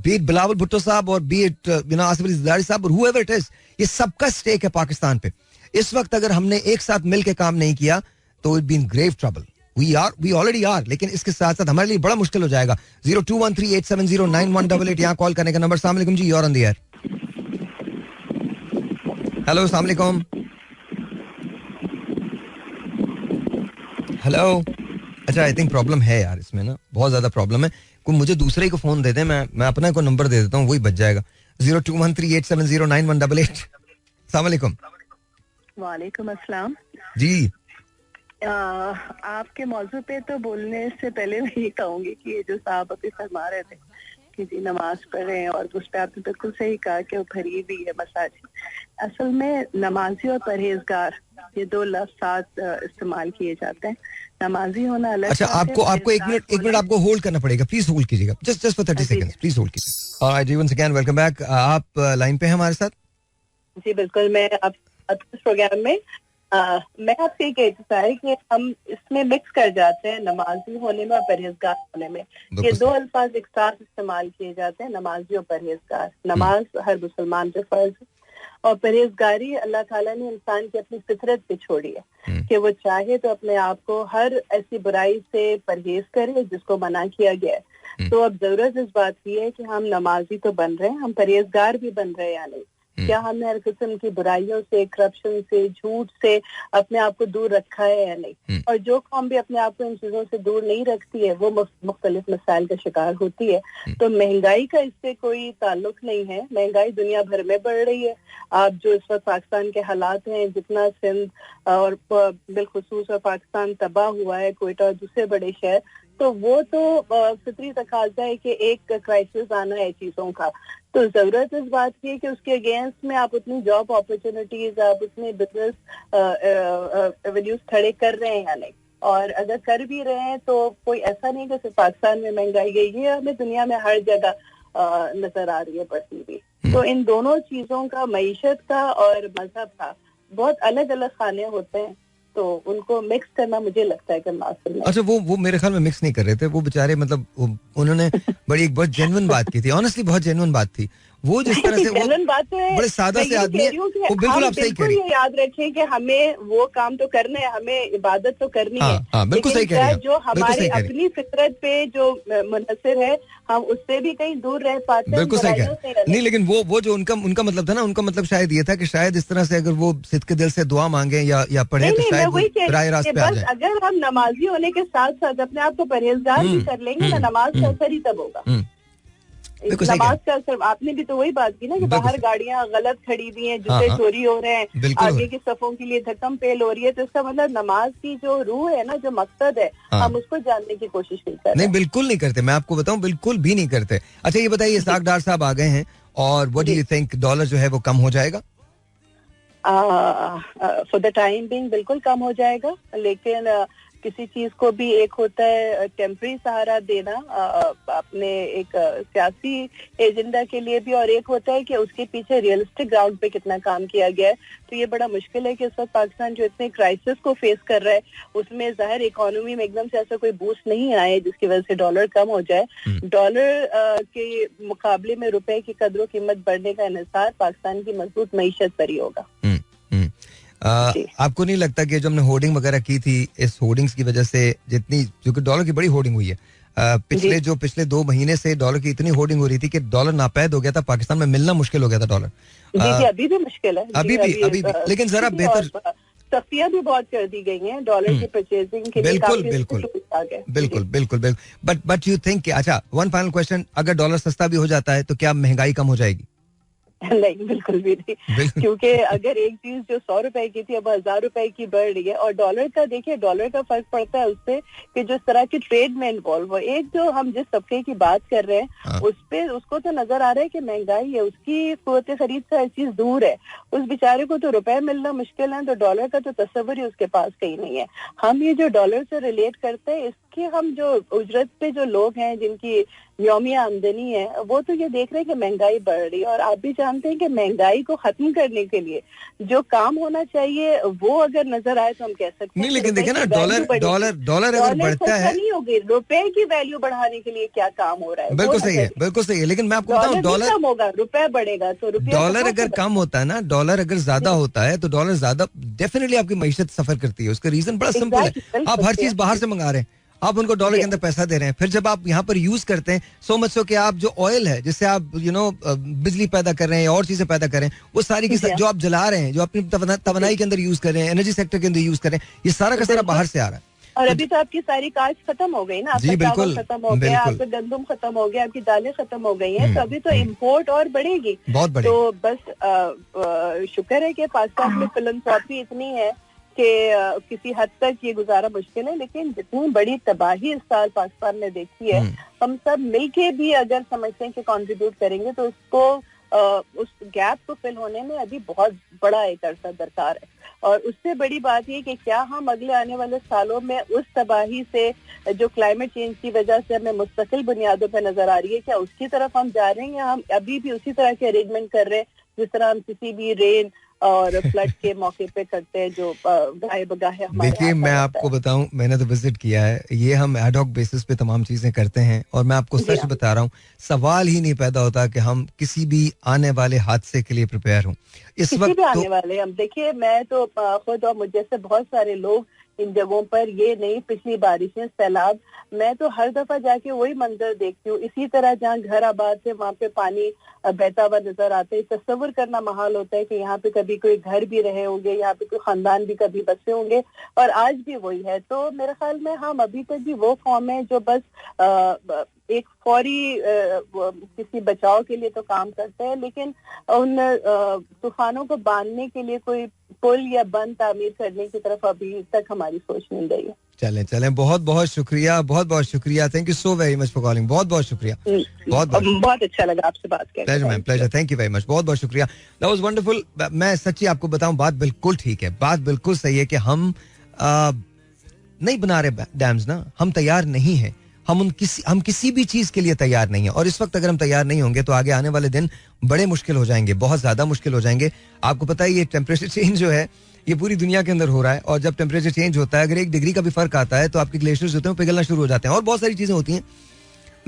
be it Bilawal Bhutto Saab or be it Asif Ali Zardari Saab or whoever it is, ये सबका स्टेक है पाकिस्तान पे. इस वक्त अगर हमने एक साथ मिलकर काम नहीं किया तो we'd be in grave trouble. We already are, लेकिन इसके साथ साथ हमारे लिए बड़ा मुश्किल हो जाएगा. 021387091188 यहाँ कॉल करने का नंबर. अस्सलाम वालेकुम जी, you're on the air. Hello, अस्सलाम वालेकुम. हेलो. अच्छा, आई थिंक प्रॉब्लम है यार इसमें ना, बहुत ज्यादा प्रॉब्लम है. कोई मुझे दूसरे को फोन दे दे, मैं अपना को नंबर दे देता हूँ, वही बच जाएगा. 021387091188. अस्सलाम वालेकुम. वालेकुम अस्सलाम जी. आपके मौजू पे तो बोलने से पहले मैं ये कहूंगी कि ये जो साहब अभी फरमा रहे थे कि जी नमाज पढ़ें, और उस पर आपने बिल्कुल सही कहा कि वो भरी भी है मसाजिद. असल में नमाजी और परहेजगार ये 2 लफ्ज साथ इस्तेमाल किए जाते हैं. नमाजी होना अलग. अच्छा, आपको एक मिनट आपको होल्ड करना पड़ेगा, प्लीज होल्ड कीजिएगा, just for 30 seconds, please hold कीजिए. ऑलराइट जी, वंस अगेन वेलकम बैक. आप लाइन पे हैं हमारे साथ. जी बिल्कुल. मैं आप इस प्रोग्राम में मैं आपसे ये कहता है कि हम इसमें मिक्स कर जाते हैं नमाजी होने में और परहेजगार होने में. ये 2 अल्फाज एक साथ इस्तेमाल किए जाते हैं, नमाजी और परहेजगार. नमाज हर मुसलमान पे फर्ज है और परहेजगारी अल्लाह ताला ने इंसान की अपनी फितरत पे छोड़ी है कि वो चाहे तो अपने आप को हर ऐसी बुराई से परहेज करे जिसको मना किया गया है। तो अब जरूरत इस बात की है कि हम नमाजी तो बन रहे हैं, हम परहेजगार भी बन रहे हैं या नहीं। क्या हमने हर किस्म की बुराइयों से, करप्शन से, झूठ से अपने आप को दूर रखा है या नहीं। और जो कौम भी अपने आप को इन चीजों से दूर नहीं रखती है वो मुख्तलिफ मसाइल का शिकार होती है। तो महंगाई का इससे कोई ताल्लुक नहीं है। महंगाई दुनिया भर में बढ़ रही है। आप जो इस वक्त पाकिस्तान के हालात हैं, जितना सिंध और बिलखुसूस और पाकिस्तान तबाह हुआ है, कोयटा और दूसरे बड़े शहर, तो वो तो फितरी तकाजा है कि एक क्राइसिस आना है चीजों का। तो जरूरत इस बात की है कि उसके अगेंस्ट में आप उतनी जॉब अपॉर्चुनिटीज, आप उतने बिजनेस एवेन्यूज खड़े कर रहे हैं या नहीं। और अगर कर भी रहे हैं तो कोई ऐसा नहीं कि सिर्फ पाकिस्तान में महंगाई गई है, हमें दुनिया में हर जगह नजर आ रही है बढ़ती हुई। तो इन दोनों चीजों का, मईशत का और मजहब का, बहुत अलग अलग खाने होते हैं, तो उनको मिक्स करना मुझे लगता है कि मुनासिब नहीं। अच्छा, वो मेरे ख्याल में मिक्स नहीं कर रहे थे वो बेचारे, मतलब उन्होंने बड़ी एक बहुत जेन्युइन बात की थी, ऑनेस्टली बहुत जेन्युइन बात थी वो, जिस तरह से वो बात है, बड़े सादा से आदमी है वो, बिल्कुल आप सही कह रही हैं। याद रखें कि हमें वो काम तो करना है, हमें इबादत तो करनी है, बिल्कुल सही कह रही हैं, जो हमारी अपनी फितरत पे जो मुनहसर है हम उससे भी कहीं दूर रह पाते हैं। बिल्कुल सही कह नहीं, लेकिन वो जो उनका मतलब था ना, उनका मतलब शायद ये था कि शायद इस तरह से अगर वो सिद्क दिल से दुआ मांगे या पढ़े तो शायद राह रास्त पे आ जाए। अगर हम नमाजी होने के साथ साथ अपने आप को परहेजगार भी कर लेंगे ना, नमाज का असर ही तब होगा। नमाज का असर, आपने भी तो वही बात की ना कि बाहर गाड़ियां गलत खड़ी हुई हैं, जूते चोरी हो रहे हैं, आगे की सफों के लिए धक्कम पेल हो रही है, तो इसका मतलब नमाज की जो रूह है ना, जो मकसद है, हम उसको जानने की कोशिश नहीं करते। नहीं, बिल्कुल नहीं करते, मैं आपको बताऊं, बिल्कुल भी नहीं करते। अच्छा ये बताइए, इसाक डार साहब आ गए हैं और what do you think, dollar जो है वो कम हो जाएगा? फॉर द टाइम बीइंग बिल्कुल कम हो जाएगा, लेकिन किसी चीज को भी एक होता है टेम्पररी सहारा देना अपने एक सियासी एजेंडा के लिए भी, और एक होता है कि उसके पीछे रियलिस्टिक ग्राउंड पे कितना काम किया गया है। तो ये बड़ा मुश्किल है कि इस वक्त पाकिस्तान जो इतने क्राइसिस को फेस कर रहा है उसमें जाहिर इकोनॉमी में एकदम से ऐसा कोई बूस्ट नहीं आए जिसकी वजह से डॉलर कम हो जाए। डॉलर के मुकाबले में रुपए की कदर कीमत बढ़ने का इन्हिसार पाकिस्तान की मजबूत मईशत पर ही होगा। आपको नहीं लगता कि जो हमने होर्डिंग वगैरह की थी, इस होर्डिंग्स की वजह से जितनी, क्योंकि डॉलर की बड़ी होर्डिंग हुई है पिछले 2 महीने से, डॉलर की इतनी होर्डिंग हो रही थी कि डॉलर नापैद हो गया था, पाकिस्तान में मिलना मुश्किल हो गया था डॉलर। अभी भी मुश्किल है, अभी भी लेकिन जरा बेहतर सख्तियां भी बहुत कर दी गई हैं डॉलर की परचेजिंग के लिए। बिल्कुल। बट यू थिंक, अच्छा वन फाइनल क्वेश्चन, अगर डॉलर सस्ता भी हो जाता है तो क्या महंगाई कम हो जाएगी? नहीं, बिल्कुल भी नहीं, क्योंकि अगर एक चीज जो 100 रुपए की थी अब 1000 रुपए की बढ़ रही है, और डॉलर का देखिए, डॉलर का फर्क पड़ता है उससे कि जिस तरह की ट्रेड में इन्वॉल्व हो। एक जो हम जिस तबके की बात कर रहे हैं उस पे उसको तो नजर आ रहा है कि महंगाई है, उसकी कुव्वत खरीद से हर चीज दूर है, उस बेचारे को तो रुपए मिलना मुश्किल है, तो डॉलर का तो तस्वर ही उसके पास कहीं नहीं है। हम ये जो डॉलर से रिलेट करते हैं, इसके हम जो उजरत पे जो लोग हैं जिनकी यौमिया आमदनी है, वो तो ये देख रहे हैं कि महंगाई बढ़ रही है, और आप भी जानते हैं कि महंगाई को खत्म करने के लिए जो काम होना चाहिए वो अगर नजर आए तो हम कह सकते हैं। नहीं, लेकिन देखें ना, डॉलर अगर बढ़ता है, नहीं होगी, रुपए की वैल्यू बढ़ाने के लिए क्या काम हो रहा है? बिल्कुल सही है, लेकिन मैं आपको बताऊं, डॉलर कम होगा, रुपया बढ़ेगा, तो डॉलर अगर कम होता है ना, डॉलर अगर ज्यादा होता है तो डॉलर ज्यादा डेफिनेटली आपकी मईशत सफर करती है। उसका रीजन बड़ा सिंपल है, आप हर चीज बाहर से मंगा रहे हैं, आप उनको डॉलर के अंदर पैसा दे रहे हैं, फिर जब आप यहाँ पर यूज करते हैं, सो मच सो कि आप जो ऑयल है जिससे आप बिजली पैदा कर रहे हैं और चीजें पैदा कर रहे हैं, वो सारी की जो आप जला रहे हैं, जो अपनी तवानाई के अंदर यूज कर रहे हैं, एनर्जी सेक्टर के अंदर यूज कर रहे हैं, ये सारा का सारा बाहर से आ रहा है। और अभी तो आपकी सारी काश खत्म हो गई ना, आपका चावल खत्म हो गया, आपका गंदम खत्म हो गया, आपकी दालें खत्म हो गई हैं, तो अभी तो इम्पोर्ट और बढ़ेगी, बहुत बढ़ेगी। तो बस शुक्र है कि पाकिस्तान में फिलंथ्रॉपी इतनी है कि किसी हद तक ये गुजारा मुश्किल है, लेकिन जितनी बड़ी तबाही इस साल पाकिस्तान ने देखी है, हम सब मिलके भी अगर समझते हैं कि कंट्रीब्यूट करेंगे तो उसको उस गैप को फिल होने में अभी बहुत बड़ा एक अरसा दरकार है। और उससे बड़ी बात ये कि क्या हम अगले आने वाले सालों में उस तबाही से जो क्लाइमेट चेंज की वजह से हमें मुस्तकिल बुनियादों पर नजर आ रही है, क्या उसकी तरफ हम जा रहे हैं, या हम अभी भी उसी तरह के अरेंजमेंट कर रहे हैं जिस तरह हम किसी भी रेन और फ्लड के मौके पे करते हैं जो गाहे बगाहे हमारे। देखिए मैं आपको बताऊं, मैंने तो विजिट किया है, ये हम एड हॉक बेसिस पे तमाम चीजें करते हैं और मैं आपको सच बता रहा हूँ, सवाल ही नहीं पैदा होता कि हम किसी भी आने वाले हादसे के लिए प्रिपेयर हों इस वक्त। भी आने वाले हम देखिए, मैं तो खुद और मुझे से बहुत सारे लोग इन जगहों पर, ये नहीं पिछली बारिशें, सैलाब, मैं तो हर दफा जाके वही मंजर देखती हूँ। इसी तरह जहाँ घर आबाद है वहाँ पे पानी बहता हुआ नजर आता है। तस्वर करना महाल होता है कि यहाँ पे कभी कोई घर भी रहे होंगे, यहाँ पे कोई खानदान भी कभी बसे होंगे, और आज भी वही है। तो मेरे ख्याल में हम अभी तक भी वो कौम है जो बस एक फौरी किसी बचाव के लिए तो काम करते हैं, लेकिन उन तूफानों को बांधने के लिए कोई पुल या बंद तामीर करने की तरफ अभी तक हमारी सोच नहीं गई है। चलें, बहुत बहुत शुक्रिया, बहुत बहुत शुक्रिया, thank you so very much for calling, बहुत बहुत शुक्रिया, बहुत अच्छा लगा आपसे बात करके। Pleasure ma'am, pleasure, thank you very much, बहुत बहुत शुक्रिया, दैट वाज वंडरफुल। मैं सच्ची आपको बताऊं, बात बिल्कुल ठीक है, बात बिल्कुल सही है कि हम नहीं बना रहे डैम्स ना, हम तैयार नहीं है, हम किसी भी चीज के लिए तैयार नहीं है, और इस वक्त अगर हम तैयार नहीं होंगे तो आगे आने वाले दिन बड़े मुश्किल हो जाएंगे, बहुत ज्यादा मुश्किल हो जाएंगे। आपको पता है ये टेम्परेचर चेंज जो है ये पूरी दुनिया के अंदर हो रहा है, और जब टेम्परेचर चेंज होता है, अगर 1 डिग्री का भी फर्क आता है तो आपके ग्लेशियर्स होते हैं पिघलना शुरू हो जाते हैं, और बहुत सारी चीजें होती हैं।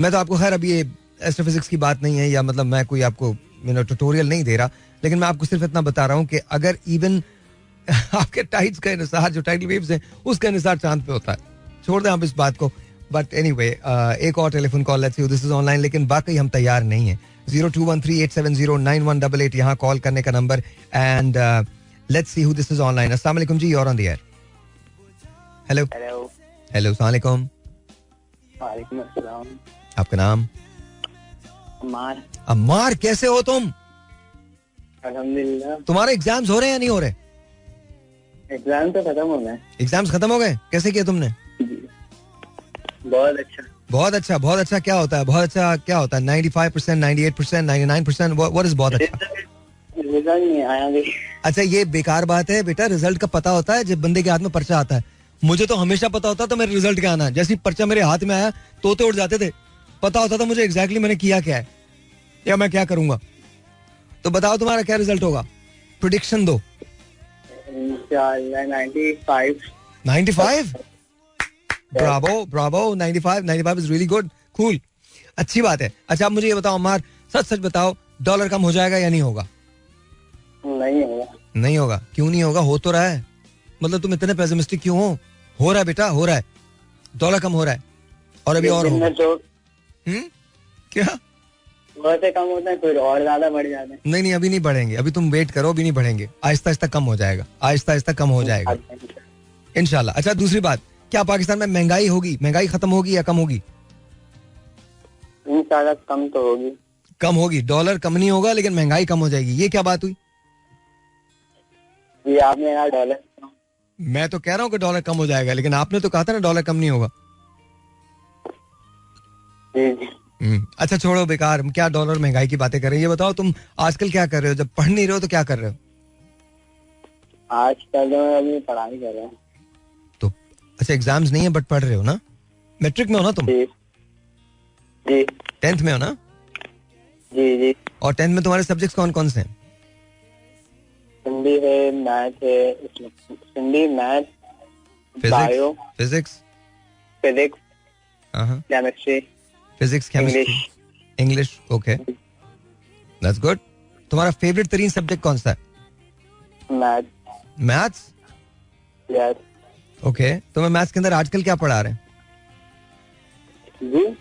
मैं तो आपको खैर अभी ये एस्ट्रोफिजिक्स की बात नहीं है, या मतलब मैं कोई आपको ट्यूटोरियल नहीं दे रहा, लेकिन मैं आपको सिर्फ इतना बता रहा हूँ कि अगर इवन आपके टाइड्स का अनुसार, जो टाइडल वेव्स हैं उसके अनुसार चांद पे होता है, छोड़ दें आप इस बात को। बट एनीवे, एक और telephone call, let's see this is online, लेकिन बाकी हम तैयार नहीं है। 021387091188 यहाँ कॉल करने का number, and let's see who this is online. अस्सलाम वालेकुम जी, you're on the air. Hello hello, अस्सलाम वालेकुम। वालेकुम अस्सलाम। आपका नाम? अम्मार। अम्मार, कैसे हो तुम? अल्हम्दुलिल्लाह। तुम्हारे एग्जाम्स हो रहे हैं या नहीं हो रहे? एग्जाम तो खत्म हो गए। एग्जाम्स खत्म हो गए, कैसे किया तुमने? बहुत अच्छा, बहुत अच्छा, बहुत अच्छा क्या होता है? बहुत अच्छा क्या होता है? 95%, 98%, 99%, व्हाट इज बहुत अच्छा? रिजल्ट नहीं आया भी। अच्छा, ये बेकार बात है बेटा, रिजल्ट का पता होता है जब बंदे के हाथ में पर्चा आता है। मुझे तो हमेशा पता होता था मेरे रिजल्ट क्या आना, जैसे पर्चा मेरे हाथ में आया तोते उड़ जाते थे, पता होता था मुझे एग्जैक्टली मैंने किया क्या है या मैं क्या करूंगा। तो बताओ तुम्हारा क्या रिजल्ट होगा, प्रेडिक्शन दो। 95? Bravo, 95 is really good, cool, अच्छी बात है। अच्छा, आप मुझे ये बताओ अम्मार, सच बताओ, डॉलर कम हो जाएगा या नहीं होगा? नहीं होगा। क्यों नहीं होगा? हो तो रहा है, मतलब तुम इतने पेसिमिस्टिक क्यों हो रहा है बेटा, हो रहा है, डॉलर कम हो रहा है, और अभी और होगा। क्या बहुत कम होता है, फिर और ज्यादा बढ़ जाते हैं? नहीं, अभी नहीं बढ़ेंगे, अभी तुम वेट करो, अभी नहीं बढ़ेंगे, आहिस्ता आहिस्ता कम हो जाएगा, आहिस्ता आहिस्ता कम हो जाएगा इंशाल्लाह। अच्छा, दूसरी बात, क्या पाकिस्तान में महंगाई होगी, महंगाई खत्म होगी या कम होगी? इंशाल्लाह कम तो होगी। कम होगी, डॉलर कम नहीं होगा लेकिन महंगाई कम हो जाएगी, ये क्या बात हुई? ये आपने यार डॉलर, मैं तो कह रहा हूँ कि डॉलर कम हो जाएगा, लेकिन आपने तो कहा था ना डॉलर कम नहीं होगा। अच्छा छोड़ो, बेकार, क्या डॉलर महंगाई की बातें कर रहे हैं, ये बताओ तुम आजकल क्या कर रहे हो? जब पढ़ नहीं रहे हो तो क्या कर रहे हो? आजकल अभी पढ़ाई कर रहे हैं। तो अच्छा, एग्जाम्स नहीं है बट पढ़ रहे हो ना? मैट्रिक में हो ना तुम? जी। 10th में हो ना? जी। और 10th में तुम्हारे सब्जेक्ट्स कौन कौन से हैं? हिंदी है, मैथ है, Hindi, math, bio, physics, chemistry, physics, chemistry, English, okay, that's good. तुम्हारा फेवरेट तरीन सब्जेक्ट कौन सा है? मैथ्स? यस। ओके, तुम्हें मैथ्स के अंदर आजकल क्या पढ़ा रहे हैं? जी?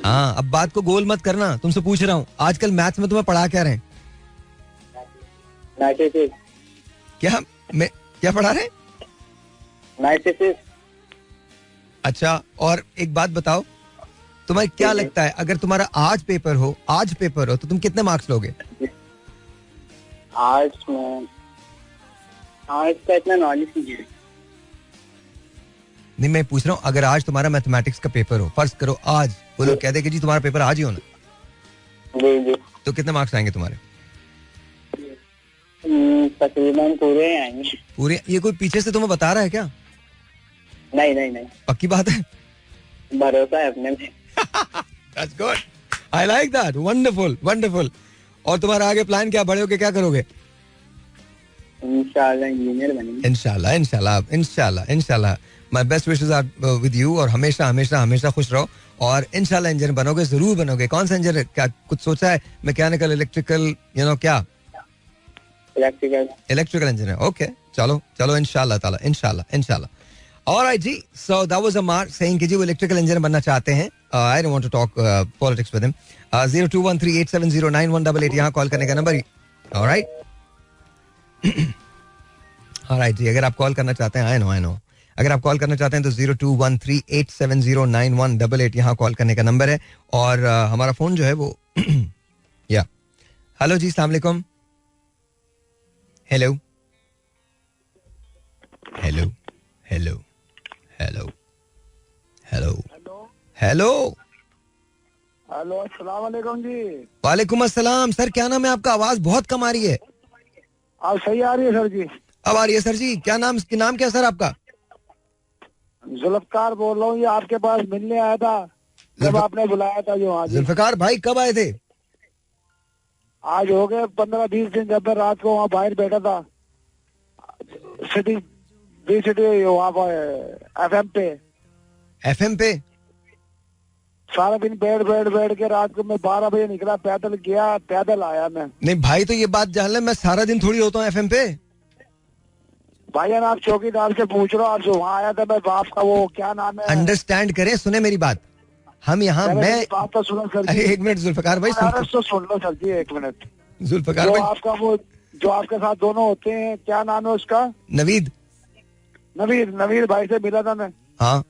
हाँ, अब बात को गोल मत करना, तुमसे पूछ रहा हूँ, आजकल मैथ्स में तुम्हें पढ़ा क्या रहे हैं? क्या पढ़ा रहे हैं? अच्छा, और एक बात बताओ, तुम्हें क्या लगता है अगर तुम्हारा आज पेपर हो तो तुम कितने मार्क्स लोगे? आज का इतना नॉलेज नहीं, मैं पूछ रहा हूँ, अगर आज तुम्हारा मैथमेटिक्स का पेपर हो, फर्ज करो आज, वो लोग कहते कि जी तुम्हारा पेपर आज ही होना, जी, तो कितने मार्क्स आएंगे तुम्हारे? तकरीबन पूरे आएंगे। पूरे? ये कोई पीछे से तुम्हें बता रहा है क्या? नहीं, पक्की बात है? भरोसा है अपने में। That's good. I like that. Wonderful. और तुम्हारा आगे प्लान क्या, बड़े होके क्या करोगे? इंशाल्लाह इंजीनियर बनेंगे। इंशाल्लाह इंशाल्लाह इंशाल्लाह इंशाल्लाह my best wishes are with you और हमेशा हमेशा हमेशा खुश रहो और इंशाल्लाह इंजीनियर बनोगे, जरूर बनोगे। कौन सा इंजीनियर, क्या कुछ सोचा है? मैकेनिकल, इलेक्ट्रिकल, क्या? Electrical engineer. ओके, चलो चलो इंशाल्लाह ताला, इंशाल्लाह। ऑलराइट जी, so that was Amar saying कि जी वो इलेक्ट्रिकल इंजीनियर बनना चाहते हैं। I don't want to talk politics with him. 021387091188 यहां कॉल करने का नंबर। ऑलराइट ऑलराइट जी, अगर आप कॉल करना चाहते हैं, आई नो अगर आप कॉल करना चाहते हैं तो 021387091188 यहां कॉल करने का नंबर है। और हमारा फोन जो है वो या हेलो जी, अस्सलाम वालेकुम। Hello hello hello hello hello hello hello, अस्सलाम वालेकुम जी। वालेकुम अस्सलाम सर, क्या नाम है आपका? आवाज बहुत कम आ रही है। आप सही आ रही है सर जी? अब आ रही है सर जी। क्या नाम क्या सर आपका? जुल्फकार बोल रहा हूँ, ये आपके पास मिलने आया था जब आपने बुलाया था जो। आज जुल्फकार भाई कब आए थे? आज हो गए 15-20 दिन, जब मैं रात को वहाँ बाहर बैठा था सिटी वहाँ पर FM पे सारा दिन बैठ के रात को मैं 12 बजे निकला, पैदल गया, पैदल आया मैं। नहीं भाई, तो ये बात जान ले, मैं सारा दिन थोड़ी होता हूँ FM पे। भाई आप चौकीदार से पूछ रहे हो, आप जो वहाँ आया था मैं बाप का, वो क्या नाम है? अंडरस्टैंड करें, सुने मेरी बात। हम यहाँ मैं बात तो सुनो सर जी। अरे एक मिनट जुल्फकार भाई, सुन लो सर जी, एक मिनट। जुल्फकार भाई, आपका वो जो आपके साथ दोनों होते हैं, क्या नाम है उसका? नवीद भाई से मिला था मैं। हाँ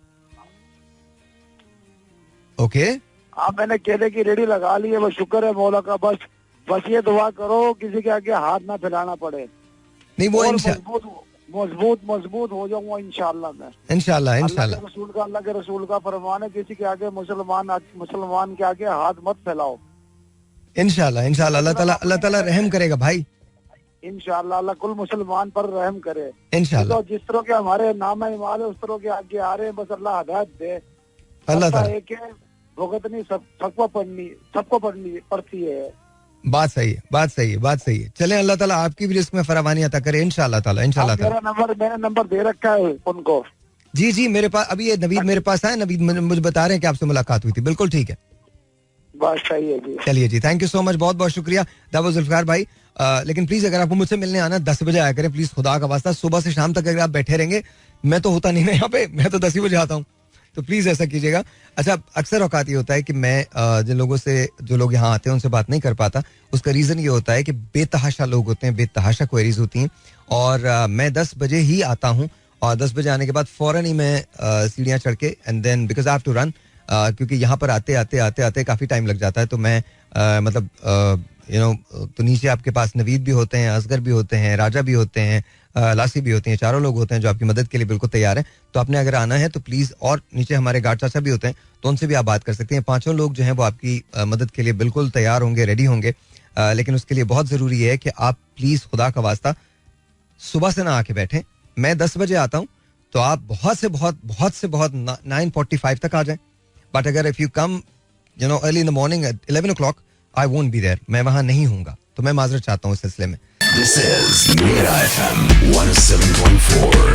ओके। आप मैंने केले की रेडी लगा ली है, बस शुक्र है मौला का। बस ये दुआ करो किसी के आगे हाथ ना फैलाना पड़े। नहीं वो मजबूत हो जाऊंगा इंशाल्लाह मैं। इंशाल्लाह अल्लाह के रसूल का फरमान है, किसी के आगे मुसलमान के आगे हाथ मत फैलाओ। इंशाल्लाह अल्लाह ताला रहम करेगा भाई। इंशाल्लाह अल्लाह कुल मुसलमान पर रहम करे इंशाल्लाह। तो जिस तरह के हमारे नाम इमाल है उस तरह के आगे आ रहे हैं, बस अल्लाह हिदायत दे। अल्लाह ताला एक है भुगतनी सबको पड़ती है। बात सही है। चलें, अल्लाह ताला आपकी भी रिस्क में फरावानी अता करे इंशाल्लाह ताला। मेरा नंबर दे रखा है उनको। जी मेरे पास अभी ये नवीद मेरे पास है। नवीद मुझे बता रहे हैं कि आपसे मुलाकात हुई थी। बिल्कुल ठीक है, बात सही है जी। चलिए जी, थैंक यू सो मच, बहुत बहुत शुक्रिया। दैट वाज जुल्फकार भाई। लेकिन प्लीज अगर आपको मुझसे मिलने आना 10 बजे आया करें प्लीज, खुदा का वास्ता। सुबह से शाम तक अगर आप बैठे रहेंगे, मैं तो होता नहीं है यहाँ पे, मैं तो 10 ही बजे आता हूँ, तो प्लीज ऐसा कीजिएगा। अच्छा, अक्सर औकात ये होता है कि मैं जिन लोगों से, जो लोग यहाँ आते हैं उनसे बात नहीं कर पाता। उसका रीजन ये होता है कि बेतहाशा लोग होते हैं, बेतहाशा क्वेरीज होती हैं, और मैं 10 बजे ही आता हूँ। और 10 बजे आने के बाद फौरन ही मैं सीढ़ियाँ चढ़ के and then because I have to run, क्योंकि यहाँ पर आते काफी टाइम लग जाता है। तो मैं तो नीचे आपके पास नवीद भी होते हैं, असगर भी होते हैं, राजा भी होते हैं, लासी भी होती हैं, चारों लोग होते हैं जो आपकी मदद के लिए बिल्कुल तैयार हैं। तो आपने अगर आना है तो प्लीज, और नीचे हमारे गार्ड चाचा भी होते हैं, तो उनसे भी आप बात कर सकते हैं। 5 लोग जो हैं वो आपकी मदद के लिए बिल्कुल तैयार होंगे, रेडी होंगे। लेकिन उसके लिए बहुत जरूरी है कि आप प्लीज खुदा का वास्ता सुबह से ना आके बैठें। मैं 10 बजे आता हूँ, तो आप बहुत से बहुत 9:45 तक आ जाएं। बट अगर if you come early in the morning at 11 o'clock, I won't be there, मैं वहां नहीं हूँगा। तो मैं माजरत चाहता हूँ इस सिलसिले में। This is Mira FM 107.4.